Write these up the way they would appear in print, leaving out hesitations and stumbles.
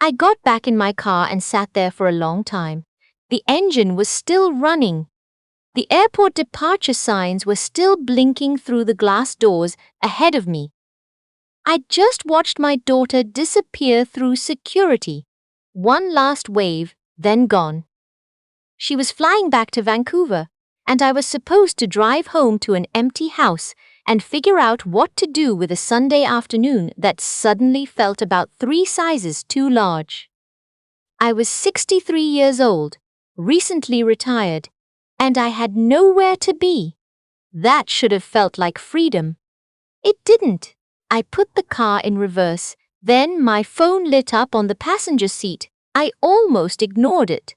I got back in my car and sat there for a long time. The engine was still running. The airport departure signs were still blinking through the glass doors ahead of me. I'd just watched my daughter disappear through security. One last wave, then gone. She was flying back to Vancouver, and I was supposed to drive home to an empty house and figure out what to do with a Sunday afternoon that suddenly felt about 3 sizes too large. I was 63 years old, recently retired, and I had nowhere to be. That should have felt like freedom. It didn't. I put the car in reverse, then my phone lit up on the passenger seat. I almost ignored it.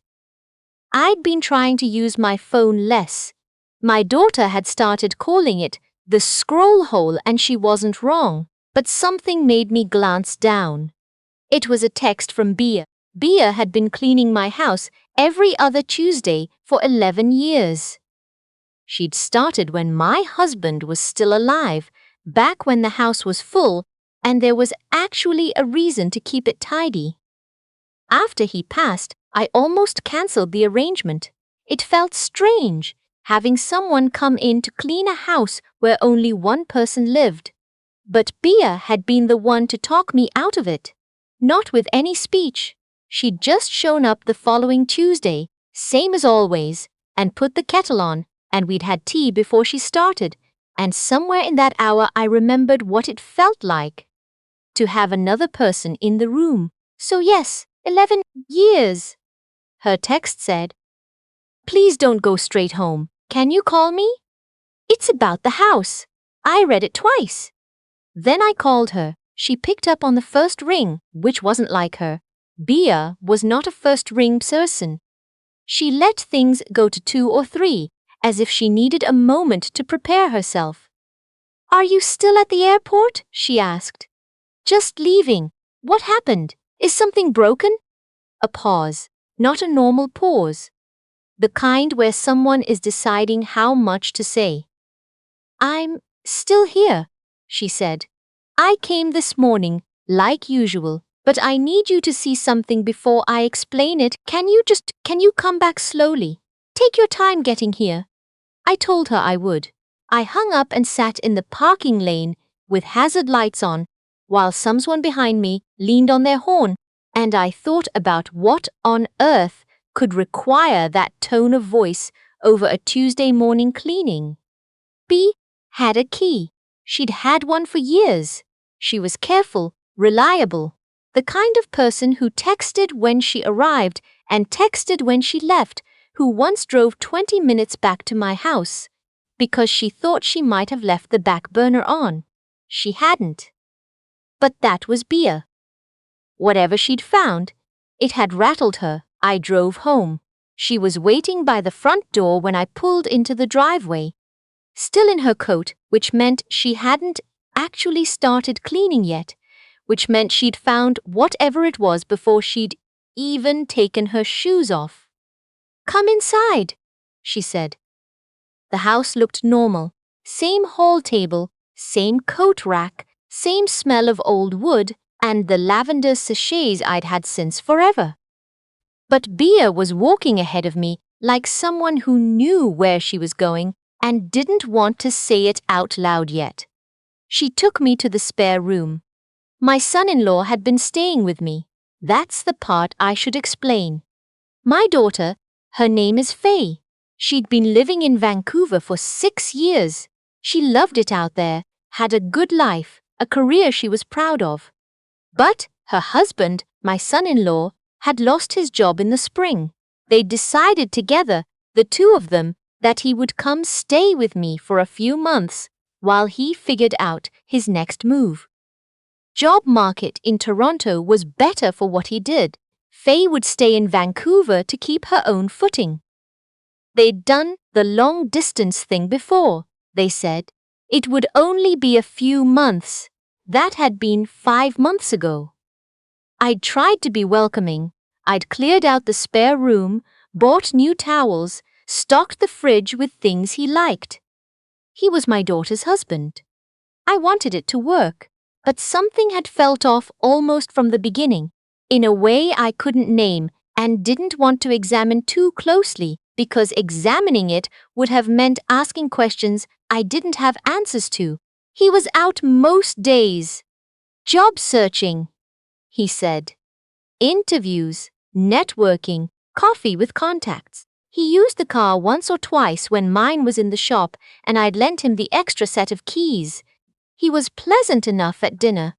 I'd been trying to use my phone less. My daughter had started calling it the scroll hole, and she wasn't wrong, but something made me glance down. It was a text from Bea. Bea had been cleaning my house every other Tuesday for 11 years. She'd started when my husband was still alive, back when the house was full, and there was actually a reason to keep it tidy. After he passed, I almost cancelled the arrangement. It felt strange, having someone come in to clean a house where only one person lived. But Bea had been the one to talk me out of it. Not with any speech. She'd just shown up the following Tuesday, same as always, and put the kettle on, and we'd had tea before she started. And somewhere in that hour I remembered what it felt like to have another person in the room. So yes, 11 years. Her text said, "Please don't go straight home. Can you call me? It's about the house." I read it twice. Then I called her. She picked up on the first ring, which wasn't like her. Bea was not a first ring person. She let things go to 2 or 3, as if she needed a moment to prepare herself. "Are you still at the airport?" she asked. "Just leaving. What happened? Is something broken?" A pause, not a normal pause. The kind where someone is deciding how much to say. "I'm still here," she said. "I came this morning, like usual, but I need you to see something before I explain it. Can you come back slowly? Take your time getting here." I told her I would. I hung up and sat in the parking lane with hazard lights on, while someone behind me leaned on their horn, and I thought about what on earth could require that tone of voice over a Tuesday morning cleaning. Bea had a key. She'd had one for years. She was careful, reliable, the kind of person who texted when she arrived and texted when she left, who once drove 20 minutes back to my house because she thought she might have left the back burner on. She hadn't. But that was Bea. Whatever she'd found, it had rattled her. I drove home. She was waiting by the front door when I pulled into the driveway, still in her coat, which meant she hadn't actually started cleaning yet, which meant she'd found whatever it was before she'd even taken her shoes off. "Come inside," she said. The house looked normal. Same hall table, same coat rack, same smell of old wood, and the lavender sachets I'd had since forever. But Bea was walking ahead of me like someone who knew where she was going and didn't want to say it out loud yet. She took me to the spare room. My son-in-law had been staying with me. That's the part I should explain. My daughter, her name is Faye. She'd been living in Vancouver for 6 years. She loved it out there, had a good life, a career she was proud of. But her husband, my son-in-law, had lost his job in the spring. They decided together, the two of them, that he would come stay with me for a few months while he figured out his next move. Job market in Toronto was better for what he did. Faye would stay in Vancouver to keep her own footing. They'd done the long-distance thing before, they said. It would only be a few months. That had been 5 months ago. I'd tried to be welcoming. I'd cleared out the spare room, bought new towels, stocked the fridge with things he liked. He was my daughter's husband. I wanted it to work, but something had felt off almost from the beginning. in a way I couldn't name and didn't want to examine too closely because examining it would have meant asking questions I didn't have answers to. He was out most days. Job searching, he said. Interviews, networking, coffee with contacts. He used the car once or twice when mine was in the shop and I'd lent him the extra set of keys. He was pleasant enough at dinner.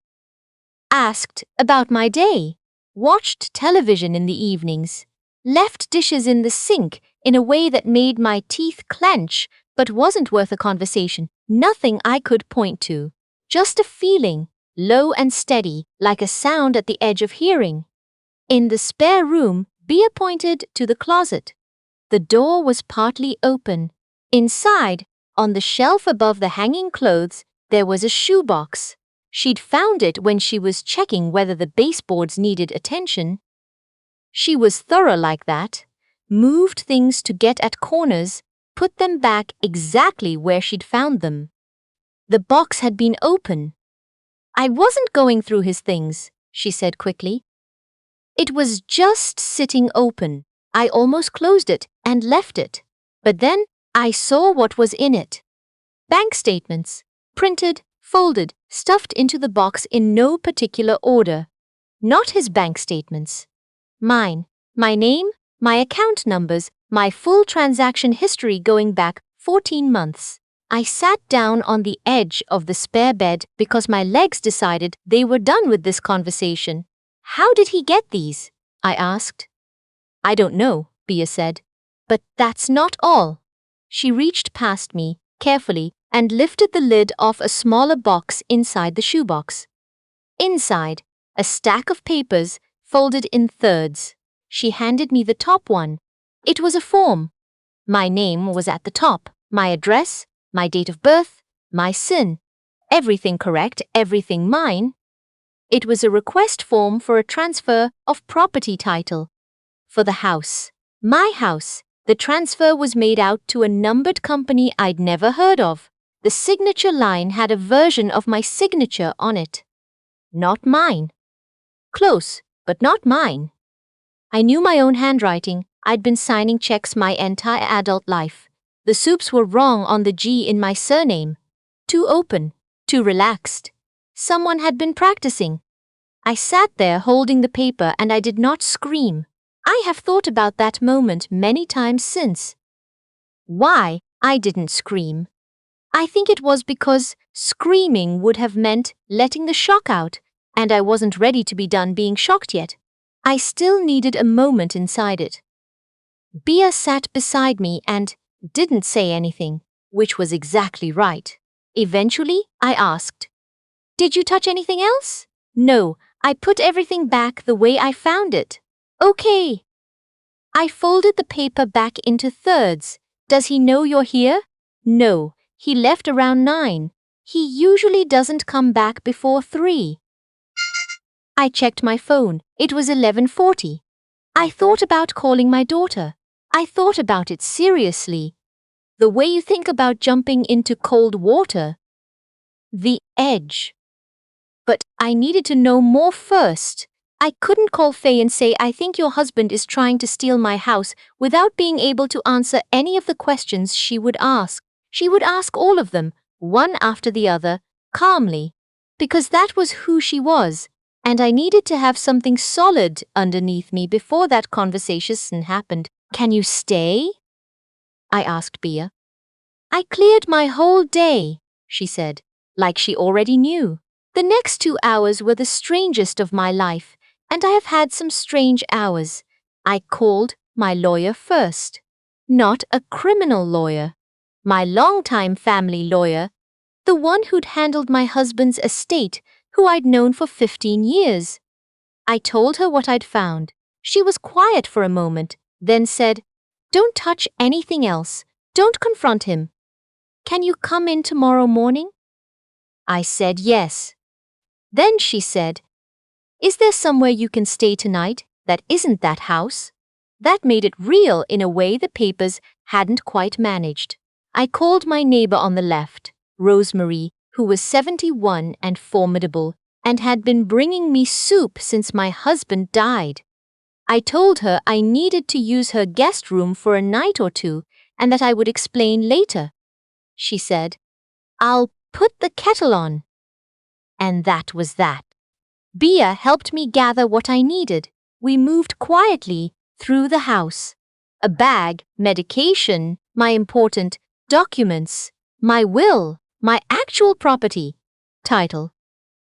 Asked about my day. Watched television in the evenings. Left dishes in the sink in a way that made my teeth clench but wasn't worth a conversation. Nothing I could point to. Just a feeling, low and steady, like a sound at the edge of hearing. In the spare room, Bea pointed to the closet. The door was partly open. Inside, on the shelf above the hanging clothes, there was a shoebox. She'd found it when she was checking whether the baseboards needed attention. She was thorough like that. Moved things to get at corners, put them back exactly where she'd found them. The box had been open. I wasn't going through his things, she said quickly. It was just sitting open. I almost closed it and left it. But then I saw what was in it. Bank statements, printed, folded, stuffed into the box in no particular order. Not his bank statements. Mine, my name, my account numbers, my full transaction history going back 14 months. I sat down on the edge of the spare bed because my legs decided they were done with this conversation. How did he get these? I asked. I don't know, Bea said. But that's not all. She reached past me, carefully, and lifted the lid off a smaller box inside the shoebox. Inside, a stack of papers folded in thirds. She handed me the top one. It was a form. My name was at the top, my address, my date of birth, my SIN. Everything correct, everything mine. It was a request form for a transfer of property title. For the house. My house. The transfer was made out to a numbered company I'd never heard of. The signature line had a version of my signature on it. Not mine. Close, but not mine. I knew my own handwriting. I'd been signing checks my entire adult life. The soups were wrong on the G in my surname. Too open, too relaxed. Someone had been practicing. I sat there holding the paper and I did not scream. I have thought about that moment many times since. Why I didn't scream? I think it was because screaming would have meant letting the shock out, and I wasn't ready to be done being shocked yet. I still needed a moment inside it. Bea sat beside me and didn't say anything, which was exactly right. Eventually, I asked, "Did you touch anything else?" "No, I put everything back the way I found it." "Okay." I folded the paper back into thirds. "Does he know you're here?" "No, he left around 9. He usually doesn't come back before 3. I checked my phone. It was 11:40. I thought about calling my daughter. I thought about it seriously. The way you think about jumping into cold water. The edge. But I needed to know more first. I couldn't call Faye and say, "I think your husband is trying to steal my house," without being able to answer any of the questions she would ask. She would ask all of them, one after the other, calmly. Because that was who she was, and I needed to have something solid underneath me before that conversation happened. "Can you stay?" I asked Bea. "I cleared my whole day," she said, like she already knew. The next 2 hours were the strangest of my life, and I have had some strange hours. I called my lawyer first. Not a criminal lawyer. My longtime family lawyer, the one who'd handled my husband's estate, who I'd known for 15 years. I told her what I'd found. She was quiet for a moment, then said, "Don't touch anything else. Don't confront him. Can you come in tomorrow morning?" I said yes. Then she said, "Is there somewhere you can stay tonight that isn't that house?" That made it real in a way the papers hadn't quite managed. I called my neighbor on the left, Rosemary, who was 71 and formidable, and had been bringing me soup since my husband died. I told her I needed to use her guest room for a night or two and that I would explain later. She said, "I'll put the kettle on." And that was that. Bia helped me gather what I needed. We moved quietly through the house. A bag, medication, my important documents, my will, my actual property. Title: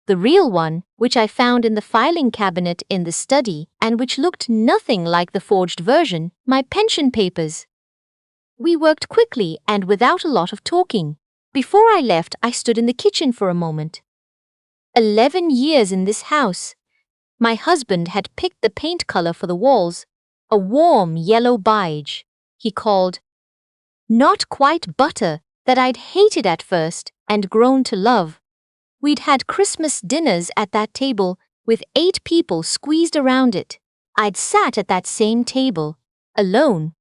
the real one, which I found in the filing cabinet in the study and which looked nothing like the forged version, my pension papers. We worked quickly and without a lot of talking. Before I left, I stood in the kitchen for a moment. 11 years in this house. My husband had picked the paint color for the walls, a warm yellow beige. He called not quite butter that I'd hated at first and grown to love. We'd had Christmas dinners at that table with 8 people squeezed around it. I'd sat at that same table, alone.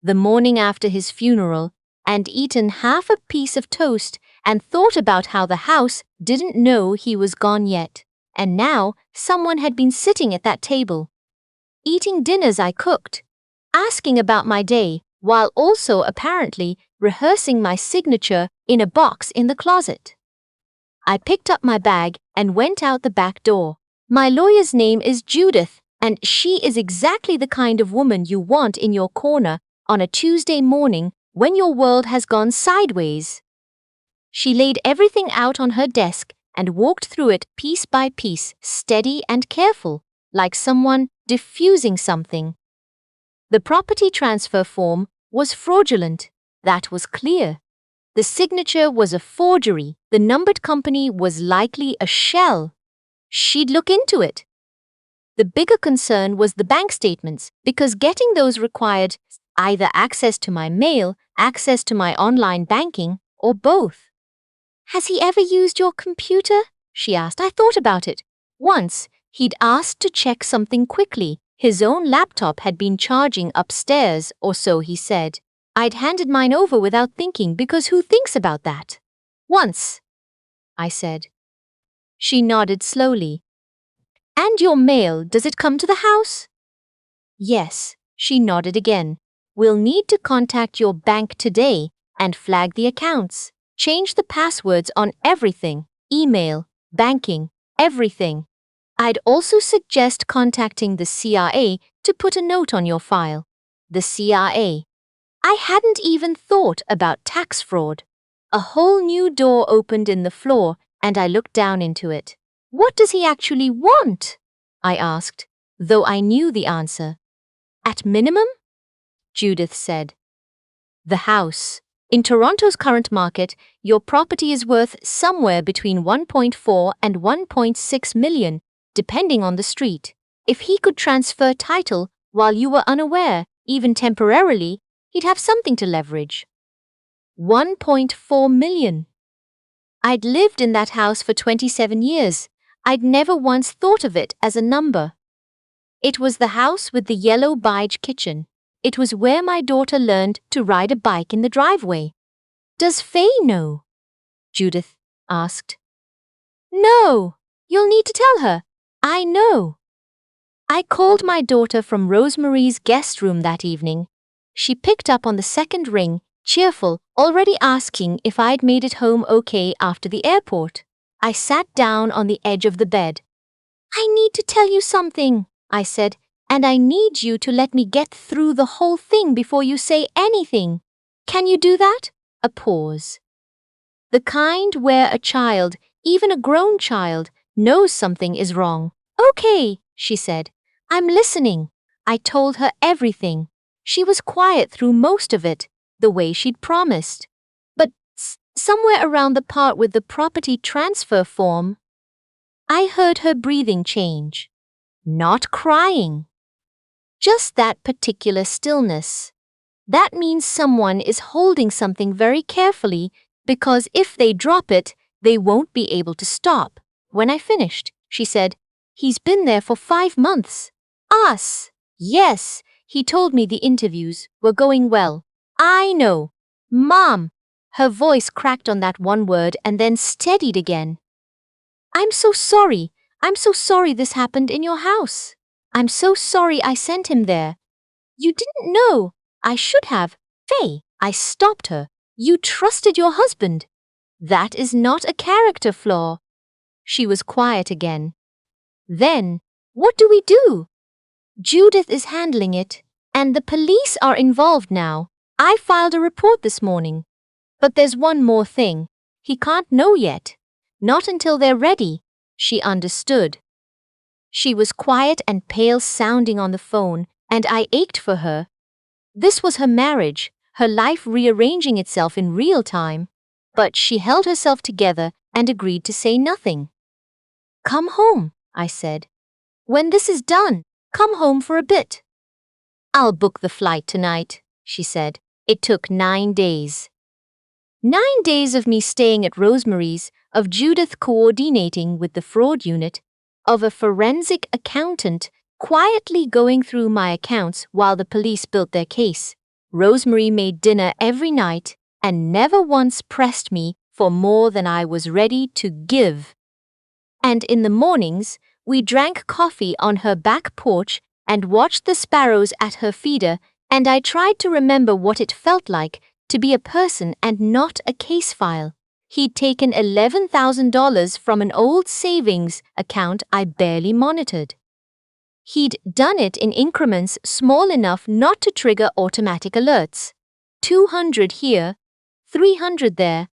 The morning after his funeral, and eaten half a piece of toast and thought about how the house didn't know he was gone yet. And now someone had been sitting at that table, eating dinners I cooked, asking about my day, while also apparently rehearsing my signature in a box in the closet. I picked up my bag and went out the back door. My lawyer's name is Judith, and she is exactly the kind of woman you want in your corner on a Tuesday morning when your world has gone sideways. She laid everything out on her desk and walked through it piece by piece, steady and careful, like someone diffusing something. The property transfer form was fraudulent. That was clear. The signature was a forgery. The numbered company was likely a shell. She'd look into it. The bigger concern was the bank statements, because getting those required either access to my mail, access to my online banking, or both. "Has he ever used your computer?" she asked. I thought about it. Once, he'd asked to check something quickly. His own laptop had been charging upstairs, or so he said. I'd handed mine over without thinking, because who thinks about that? "Once," I said. She nodded slowly. "And your mail, does it come to the house?" "Yes," she nodded again. "We'll need to contact your bank today and flag the accounts. Change the passwords on everything, email, banking, everything. I'd also suggest contacting the CRA to put a note on your file." The CRA. I hadn't even thought about tax fraud. A whole new door opened in the floor, and I looked down into it. "What does he actually want?" I asked, though I knew the answer. "At minimum?" Judith said. "The house. In Toronto's current market, your property is worth somewhere between 1.4 and 1.6 million, depending on the street. If he could transfer title while you were unaware, even temporarily, he'd have something to leverage." 1.4 million. I'd lived in that house for 27 years. I'd never once thought of it as a number. It was the house with the yellow beige kitchen. It was where my daughter learned to ride a bike in the driveway. "Does Faye know?" Judith asked. "No, you'll need to tell her. I know." I called my daughter from Rosemary's guest room that evening. She picked up on the second ring, cheerful, already asking if I'd made it home okay after the airport. I sat down on the edge of the bed. "I need to tell you something," I said, "and I need you to let me get through the whole thing before you say anything. Can you do that?" A pause. The kind where a child, even a grown child, knows something is wrong. "Okay," she said. "I'm listening." I told her everything. She was quiet through most of it, the way she'd promised. But somewhere around the part with the property transfer form, I heard her breathing change. Not crying. Just that particular stillness. That means someone is holding something very carefully, because if they drop it, they won't be able to stop. When I finished, she said, "He's been there for 5 months. Us. Yes, he told me the interviews were going well. I know. Mom." Her voice cracked on that one word and then steadied again. I'm so sorry. I'm so sorry this happened in your house. I'm so sorry I sent him there. You didn't know. I should have. Faye, I stopped her. You trusted your husband. That is not a character flaw. She was quiet again. Then, what do we do? Judith is handling it, and the police are involved now. I filed a report this morning. But there's one more thing. He can't know yet. Not until they're ready. She understood. She was quiet and pale sounding on the phone, and I ached for her. This was her marriage, her life rearranging itself in real time. But she held herself together and agreed to say nothing. Come home, I said. When this is done, come home for a bit. I'll book the flight tonight, she said. It took 9 days. 9 days of me staying at Rosemary's, of Judith coordinating with the fraud unit, of a forensic accountant quietly going through my accounts while the police built their case. Rosemary made dinner every night and never once pressed me for more than I was ready to give. And in the mornings, we drank coffee on her back porch and watched the sparrows at her feeder, and I tried to remember what it felt like to be a person and not a case file. He'd taken $11,000 from an old savings account I barely monitored. He'd done it in increments small enough not to trigger automatic alerts. 200 here, 300 there.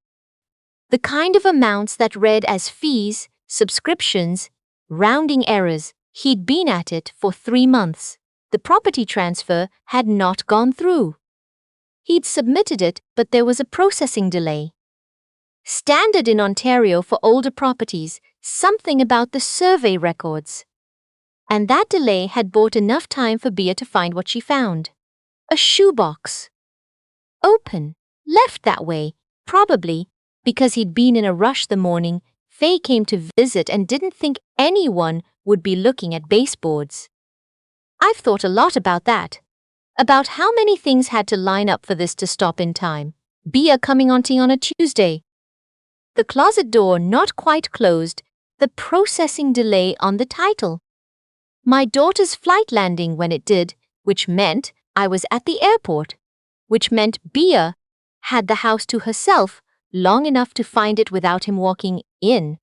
The kind of amounts that read as fees, subscriptions, rounding errors. He'd been at it for 3 months. The property transfer had not gone through. He'd submitted it, but there was a processing delay. Standard in Ontario for older properties, something about the survey records. And that delay had bought enough time for Bea to find what she found. A shoebox. Open, left that way, probably because he'd been in a rush the morning Faye came to visit and didn't think anyone would be looking at baseboards. I've thought a lot about that. About how many things had to line up for this to stop in time. Bea coming on tea on a Tuesday. The closet door not quite closed, the processing delay on the title. My daughter's flight landing when it did, which meant I was at the airport, which meant Bea had the house to herself long enough to find it without him walking in.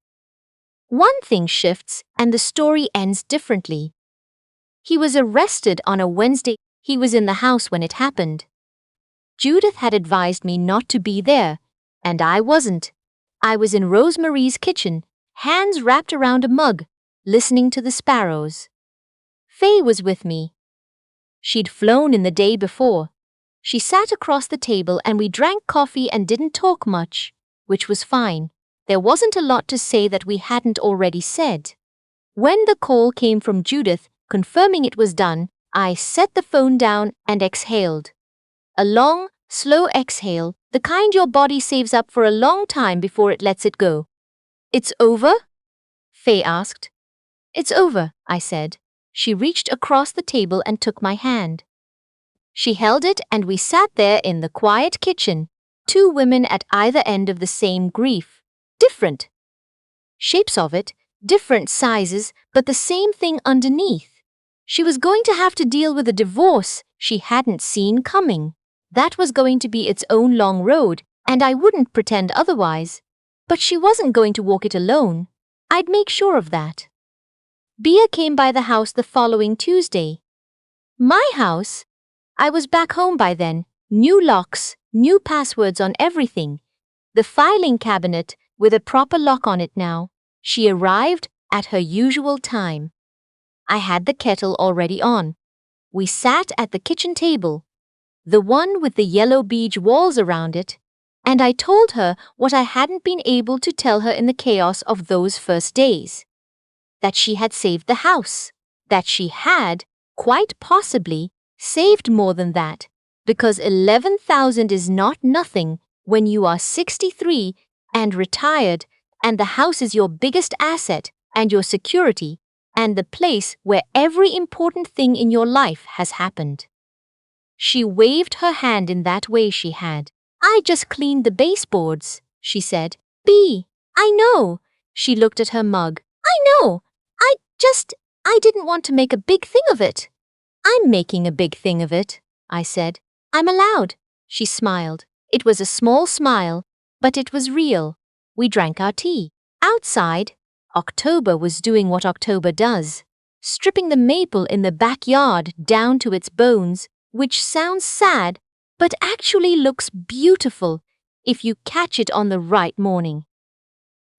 One thing shifts and the story ends differently. He was arrested on a Wednesday. He was in the house when it happened. Judith had advised me not to be there, and I wasn't. I was in Rosemary's kitchen, hands wrapped around a mug, listening to the sparrows. Faye was with me. She'd flown in the day before. She sat across the table and we drank coffee and didn't talk much, which was fine. There wasn't a lot to say that we hadn't already said. When the call came from Judith, confirming it was done, I set the phone down and exhaled. A long, slow exhale, the kind your body saves up for a long time before it lets it go. It's over? Faye asked. It's over, I said. She reached across the table and took my hand. She held it and we sat there in the quiet kitchen, 2 women at either end of the same grief. Different shapes of it, different sizes, but the same thing underneath. She was going to have to deal with a divorce she hadn't seen coming. That was going to be its own long road, and I wouldn't pretend otherwise. But she wasn't going to walk it alone. I'd make sure of that. Bea came by the house the following Tuesday. My house? I was back home by then. New locks, new passwords on everything. The filing cabinet with a proper lock on it now. She arrived at her usual time. I had the kettle already on. We sat at the kitchen table, the one with the yellow beige walls around it, and I told her what I hadn't been able to tell her in the chaos of those first days. That she had saved the house. That she had, quite possibly, saved more than that, because $11,000 is not nothing when you are 63 and retired, and the house is your biggest asset and your security, and the place where every important thing in your life has happened. She waved her hand in that way she had. I just cleaned the baseboards, she said. Bea, I know. She looked at her mug. I know. I didn't want to make a big thing of it. I'm making a big thing of it, I said. I'm allowed. She smiled. It was a small smile, but it was real. We drank our tea. Outside, October was doing what October does, stripping the maple in the backyard down to its bones, which sounds sad, but actually looks beautiful if you catch it on the right morning.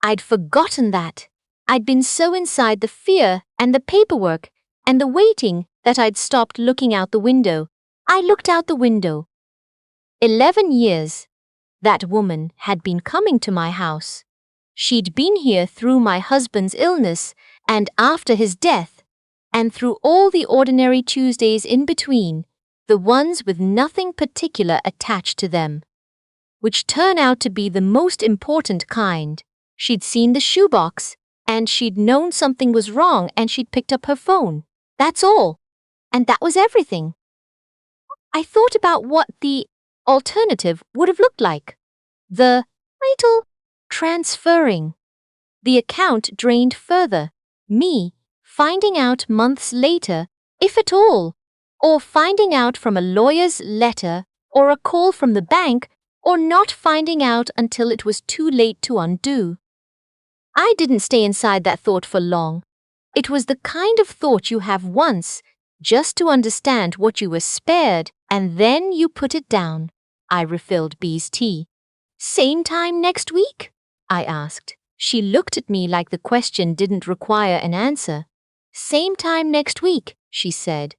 I'd forgotten that. I'd been so inside the fear and the paperwork and the waiting that I'd stopped looking out the window. I looked out the window. 11 years. That woman had been coming to my house. She'd been here through my husband's illness and after his death, and through all the ordinary Tuesdays in between, the ones with nothing particular attached to them, which turn out to be the most important kind. She'd seen the shoebox, and she'd known something was wrong, and she'd picked up her phone. That's all. And that was everything. I thought about what the alternative would have looked like. The title transferring. The account drained further. Me finding out months later, if at all, or finding out from a lawyer's letter or a call from the bank, or not finding out until it was too late to undo. I didn't stay inside that thought for long. It was the kind of thought you have once, just to understand what you were spared, and then you put it down. I refilled B's tea. Same time next week? I asked. She looked at me like the question didn't require an answer. Same time next week, she said.